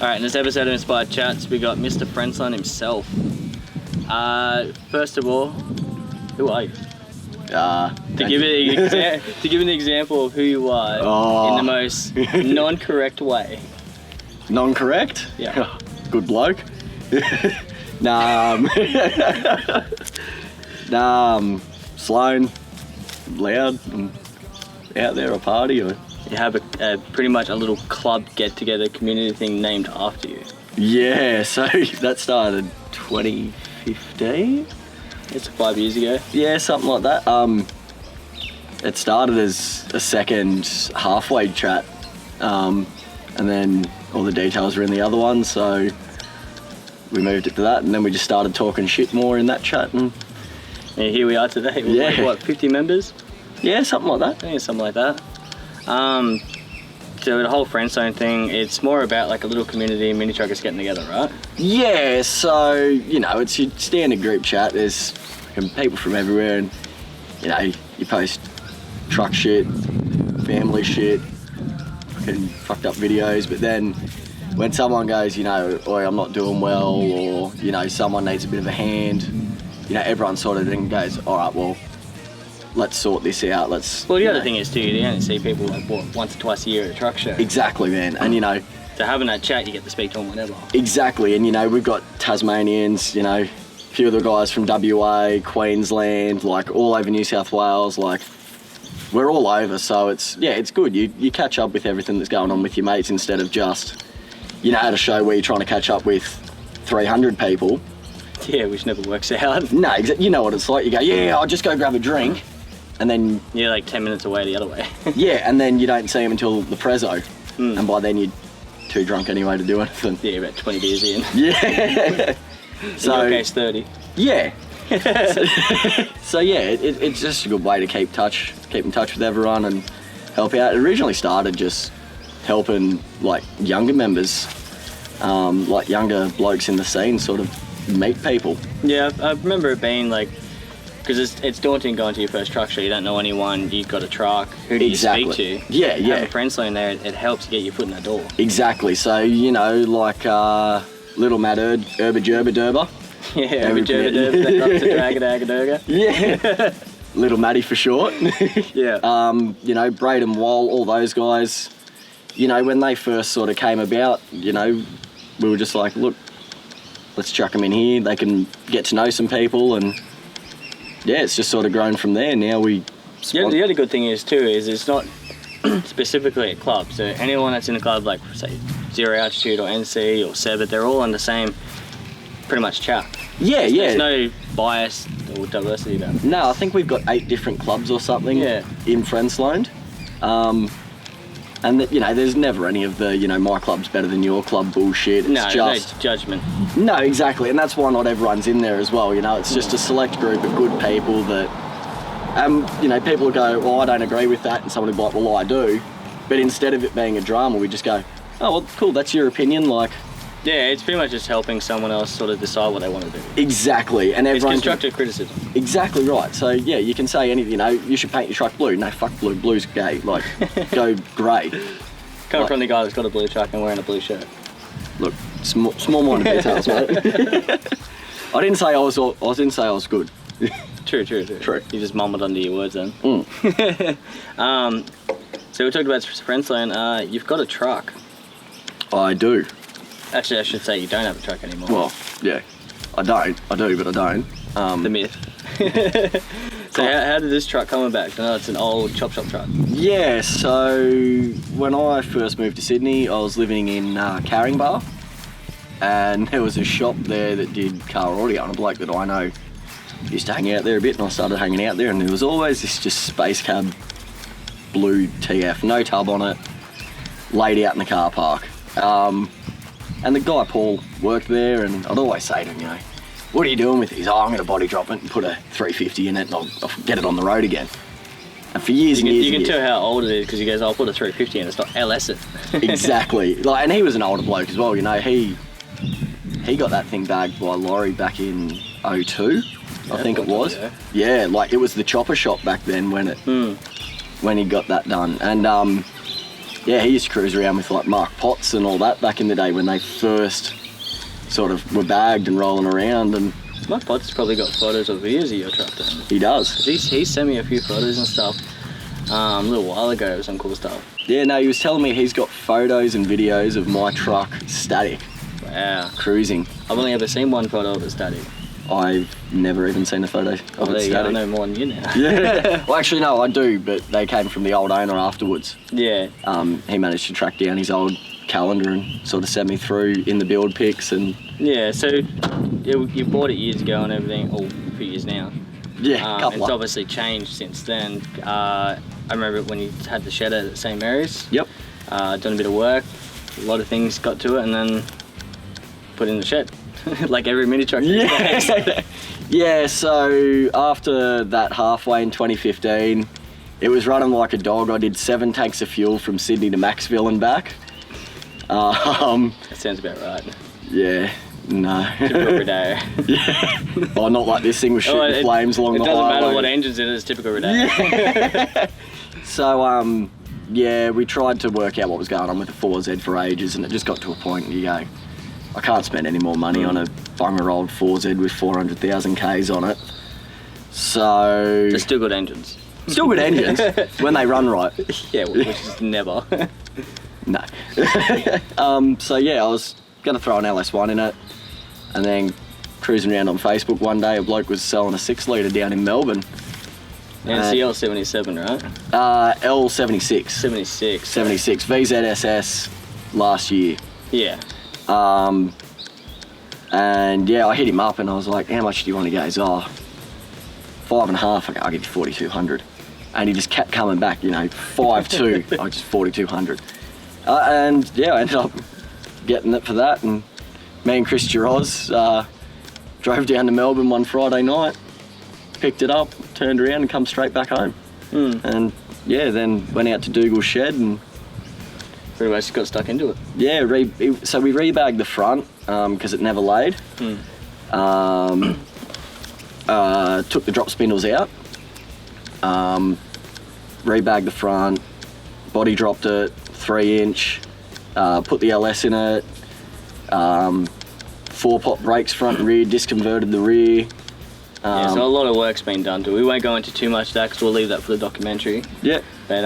Alright, in this episode of Inspired Chats, we got Mr. Friendzone himself. First of all, who are you? To give an example of who you are in the most non-correct way. Non-correct? Yeah. Good bloke. Sloane, loud, and out there a party. Or... You have a pretty much a little club get-together community thing named after you. Yeah, so that started 2015? It's 5 years ago. Yeah, something like that. It started as a second halfway chat, and then all the details were in the other one, so we moved it to that, and then we just started talking shit more in that chat, and here we are today. We're like, what, 50 members? Yeah, something like that. Yeah, something like that. So the whole Friendzone thing, it's more about like a little community mini truckers getting together, right? Yeah, so, you know, it's your standard group chat. There's people from everywhere, and, you know, you post truck shit, family shit, fucking fucked up videos, but then when someone goes, you know, oi, I'm not doing well, or, you know, someone needs a bit of a hand, you know, everyone sort of then goes, all right, well, let's sort this out, Well, the other thing is too, you only see people like, what, once or twice a year at a truck show. Exactly, man, and you know... So having that chat, you get to speak to them whenever. Exactly, and you know, we've got Tasmanians, you know, a few of the guys from WA, Queensland, like all over New South Wales, like, we're all over, so it's good. You catch up with everything that's going on with your mates instead of just, you know, at a show where you're trying to catch up with 300 people. Yeah, which never works out. No, you know what it's like. You go, yeah, I'll just go grab a drink, and then... You're like 10 minutes away the other way. Yeah, and then you don't see them until the prezzo, and by then you're too drunk anyway to do anything. Yeah, about 20 beers in. Yeah. So, in your case, 30. Yeah. So yeah, it's just a good way to keep in touch with everyone and help out. It originally started just helping like younger members, like younger blokes in the scene sort of meet people. Yeah, I remember it being like, because it's daunting going to your first truck show. You don't know anyone, you've got a truck, who do you speak to? Yeah. Have a Friendzone there, it helps you get your foot in the door. Exactly, so you know, like little Matt Urba Gerba Derba. Yeah, Urba Gerba Derba, up to Dragadurga. Yeah. Little Matty for short. Yeah. You know, Braden Wall, all those guys, you know, when they first sort of came about, you know, we were just like, look, let's chuck them in here, they can get to know some people, and yeah, it's just sort of grown from there. Now we... Yeah, the other good thing is too, is it's not specifically a club, so anyone that's in a club like, say, Zero Altitude or NC or Sebit, they're all in the same, pretty much chat. Yeah. There's no bias or diversity about it. No, I think we've got 8 different clubs or something in Friendzone. And you know, there's never any of the, you know, my club's better than your club bullshit. It's just no judgment. No, exactly, and that's why not everyone's in there as well. You know, it's just a select group of good people that, you know, people will go, well, I don't agree with that, and someone will be like, well, I do. But instead of it being a drama, we just go, oh, well, cool, that's your opinion, like. Yeah, it's pretty much just helping someone else sort of decide what they want to do. Exactly, and everyone... It's constructive criticism. Exactly right. So, yeah, you can say anything, you know, you should paint your truck blue. No, fuck blue. Blue's gay. Like, go grey. Coming from the guy that's got a blue truck and wearing a blue shirt. Look, small-minded details, mate. I didn't say I was good. True. You just mumbled under your words then. So we talked about Friendzone. You've got a truck. I do. Actually, I should say you don't have a truck anymore. Well, yeah, I do, but I don't. The myth. So how did this truck come about? I know it's an old chop shop truck. Yeah, so when I first moved to Sydney, I was living in Caringbah, and there was a shop there that did car audio, and a bloke that I know used to hang out there a bit, and I started hanging out there, and there was always this just space cab blue TF, no tub on it, laid out in the car park. And the guy, Paul, worked there, and I'd always say to him, you know, what are you doing with these? Oh, I'm going to body drop it and put a 350 in it, and I'll get it on the road again. And for years and years you can tell how old it is, because he goes, I'll put a 350 in, it's not LS it. Exactly. Like, and he was an older bloke as well, you know, he got that thing bagged by Laurie back in 02, I think it was. Yeah, like, it was the chopper shop back then when he got that done. And, Yeah, he used to cruise around with like Mark Potts and all that back in the day when they first sort of were bagged and rolling around. And Mark Potts probably got photos or videos of your truck then. he does. He sent me a few photos and stuff a little while ago, some cool stuff. Yeah, no, he was telling me he's got photos and videos of my truck static. Wow. Cruising. I've only ever seen one photo of it static. I've never even seen a photo of Well, it there you go, I static. know more than you now. Yeah. Well, actually, no, I do, but they came from the old owner afterwards. Yeah. He managed to track down his old calendar and sort of send me through in the build pics and... Yeah, so you bought it years ago and everything, or a few years now. Yeah, couple It's of... obviously changed since then. I remember when you had the shed at St. Mary's. Yep. Done a bit of work, a lot of things got to it, and then put in the shed, like every mini truck. Yeah. Yeah, so after that halfway in 2015, it was running like a dog. I did 7 tanks of fuel from Sydney to Maxville and back. That sounds about right. Yeah, no. Typical every day. Yeah. Well, not like this thing was shooting flames along the highway. It doesn't matter what engine's in it, it's typical every day. Yeah. So, yeah, we tried to work out what was going on with the 4Z for ages, and it just got to a point where you go, I can't spend any more money on a bummer old 4Z with 400,000 Ks on it. So... They're still good engines. Still good engines, when they run right. Yeah, which is never. No. So yeah, I was gonna throw an LS1 in it, and then cruising around on Facebook one day, a bloke was selling a 6 litre down in Melbourne. And it's the L77, right? L76. 76. 76, VZSS last year. Yeah. And yeah, I hit him up and I was like, how much do you want? He goes, 5.5. I go, I'll give you 4,200. And he just kept coming back, 5.2. I just 4,200. And yeah, I ended up getting it for that. And me and Chris Giroz drove down to Melbourne one Friday night, picked it up, turned around and come straight back home. And yeah, then went out to Dougal's shed and Pretty much got stuck into it. yeah, so we rebagged the front because it never laid. Took the drop spindles out, rebagged the front, body dropped it, 3-inch, put the LS in it, 4-pot brakes front and rear, disconverted the rear. Yeah, so a lot of work's been done to it. We won't go into too much of that because we'll leave that for the documentary. Yeah. But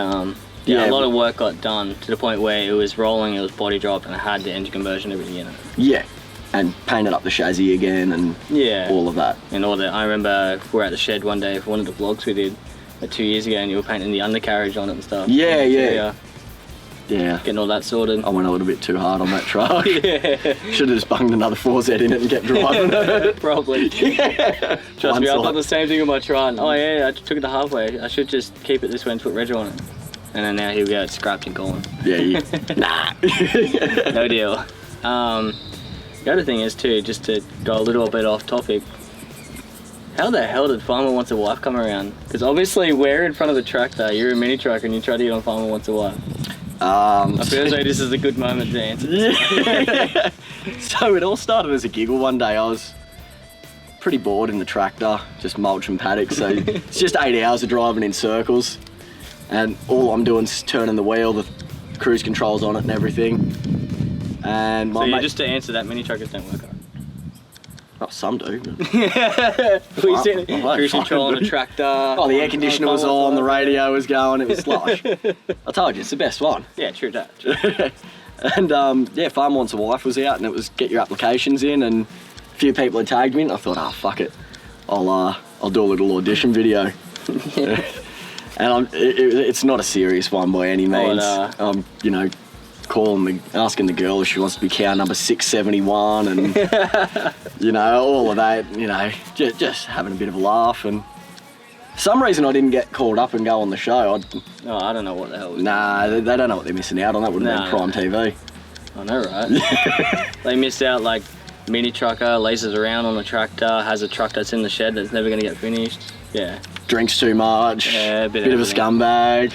yeah, a lot of work got done to the point where it was rolling, it was body dropped, and it had the engine conversion, everything in it. Yeah, and painted up the chassis again and all of that. And all that. I remember we were at the shed one day for one of the vlogs we did 2 years ago, and you were painting the undercarriage on it and stuff. Yeah. Yeah. Getting all that sorted. I went a little bit too hard on that truck. Yeah. Should have just bunged another 4Z in it and kept driving it. Probably. Yeah. Trust me, I've done the same thing with my Tron. Oh yeah, I took it the halfway. I should just keep it this way and put reg on it. And then now here we go, it's scrapped and gone. Yeah, nah. No deal. The other thing is too, just to go a little bit off topic, how the hell did Farmer Wants a Wife come around? Because obviously we're in front of the tractor, you're a mini truck and you try to get on Farmer Wants a Wife. I feel as though this is a good moment to answer this. Yeah. So it all started as a giggle one day. I was pretty bored in the tractor, just mulching paddocks, so it's just 8 hours of driving in circles. And all I'm doing is turning the wheel, the cruise controls on it and everything. And my so just to answer that, mini truckers don't work on. Oh, some do. We seen cruise control on a tractor. Oh, the air conditioner was on, the radio was going, it was slush. I told you, it's the best one. Yeah, true that. And yeah, Farm Wants a Wife was out and it was get your applications in, and a few people had tagged me and I thought, oh fuck it, I'll do a little audition video. And it's not a serious one by any means. You know, asking the girl if she wants to be cow number 671 and you know, all of that, you know, just having a bit of a laugh. And for some reason I didn't get called up and go on the show. I don't know what the hell was Nah, they don't know what they're missing out on. That would have been Prime TV. I know, right? They missed out, like, mini trucker laces around on the tractor, has a truck that's in the shed that's never going to get finished. Yeah. Drinks too much. Yeah, bit of a scumbag.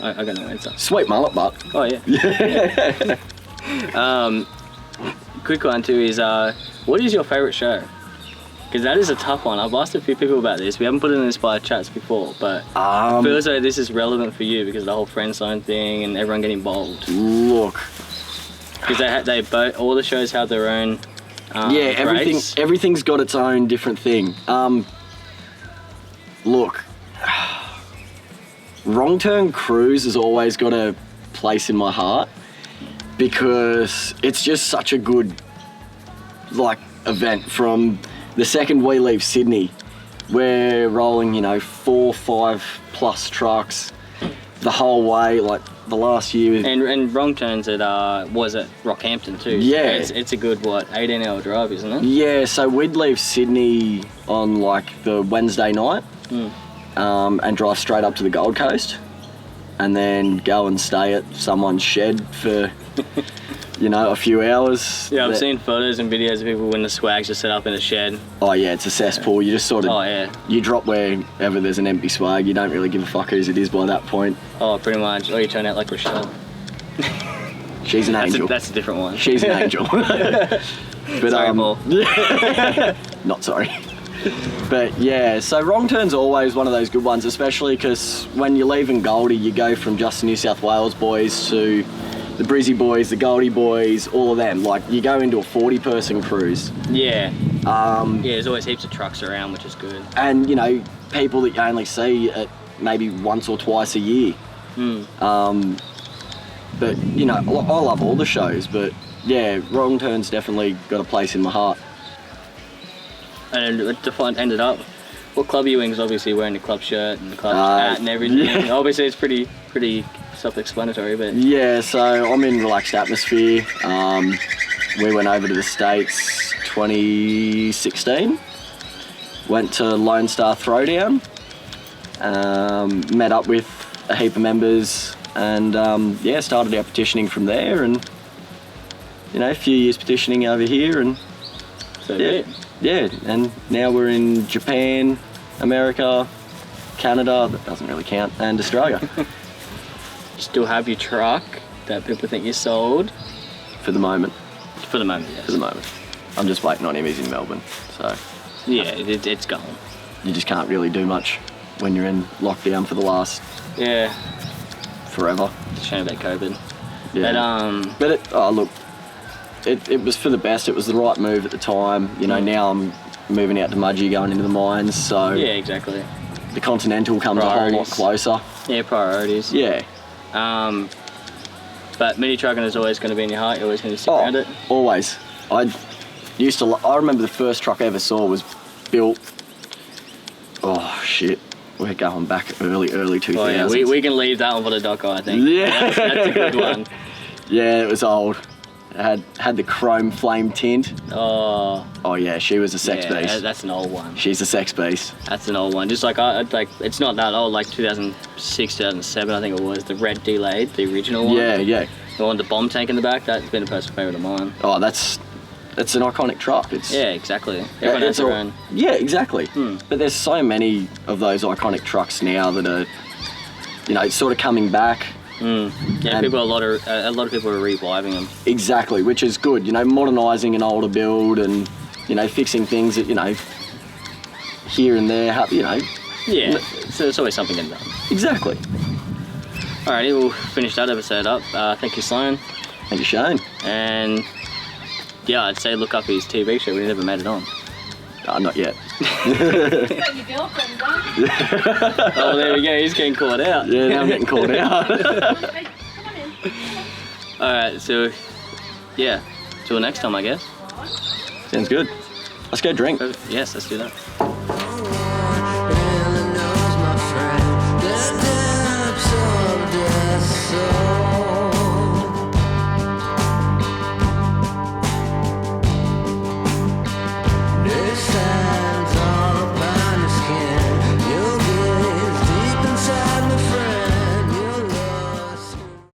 I got no answer. Sweet mullet butt. Oh yeah. Quick one too is, what is your favourite show? Because that is a tough one. I've asked a few people about this. We haven't put it in Inspired Chats before, but I feel as though this is relevant for you because of the whole Friendzone thing and everyone getting involved. Look. Because they both, all the shows have their own everything's got its own different thing. Look, Wrong Turn Cruise has always got a place in my heart because it's just such a good event. From the second we leave Sydney, we're rolling 4, 5+ trucks the whole way, like the last year. And Wrong Turns was at Rockhampton too. Yeah. It's a good 18-hour drive, isn't it? Yeah, so we'd leave Sydney on the Wednesday night and drive straight up to the Gold Coast and then go and stay at someone's shed for a few hours. Yeah, I've seen photos and videos of people when the swag's just set up in a shed. Oh yeah, it's a cesspool. You just sort of you drop wherever there's an empty swag. You don't really give a fuck whose it is by that point. Oh, pretty much. Or you turn out like Rochelle. She's an angel. That's a different one. She's an angel. But sorry, Paul. Not sorry. But yeah, so Wrong Turn's always one of those good ones, especially because when you're leaving Goldie, you go from just the New South Wales boys to the Brizzy boys, the Goldie boys, all of them. You go into a 40-person cruise. Yeah. There's always heaps of trucks around, which is good. And, people that you only see maybe once or twice a year. But, I love all the shows, but yeah, Wrong Turn's definitely got a place in my heart. And to ended up, what club are you in? Because obviously wearing the club shirt and the club hat and everything. Yeah. Obviously it's pretty self-explanatory, but... Yeah, so I'm in Relaxed Atmosphere. We went over to the States 2016. Went to Lone Star Throwdown. Met up with a heap of members and started our petitioning from there, and a few years petitioning over here, and so and now we're in Japan, America, Canada, that doesn't really count, and Australia. You still have your truck that people think you sold? For the moment. For the moment, yes. For the moment. I'm just waiting on him. He's in Melbourne, so... Yeah, it's gone. You just can't really do much when you're in lockdown for the last... Yeah. Forever. It's a shame about COVID. Yeah. But it was for the best. It was the right move at the time. Now I'm moving out to Mudgee, going into the mines, so... Yeah, exactly. The Continental comes a whole lot closer. Yeah, priorities. Yeah. But mini trucking is always going to be in your heart. You're always going to stick around it. Always. I remember the first truck I ever saw was built. Oh shit, we're going back early 2000s. Oh yeah, we can leave that one for the doco, I think. Yeah, that's a good one. Yeah, it was old. It had the chrome flame tint. Oh yeah, she was a sex beast. That's an old one. She's a sex beast. That's an old one. Just it's not that old. 2006, 2007, I think it was. The red delayed, the original one. Yeah. The one with the bomb tank in the back. That's been a personal favourite of mine. Oh, that's an iconic truck. Exactly. Everyone has their own. Yeah, exactly. But there's so many of those iconic trucks now that are, sort of coming back. Yeah, a lot of people are reviving them. Exactly, which is good. Modernising an older build and fixing things that here and there. Yeah, so there's always something getting done. Exactly. Alrighty, we'll finish that episode up. Thank you, Sloane. Thank you, Shane. And yeah, I'd say look up his TV show. We never made it on. Not yet. Got your girlfriend done. Oh, there we go. He's getting caught out. Yeah, now I'm getting caught out. Come on in. Alright, so yeah, till next time, I guess. Sounds good. Let's go drink. Yes, let's do that.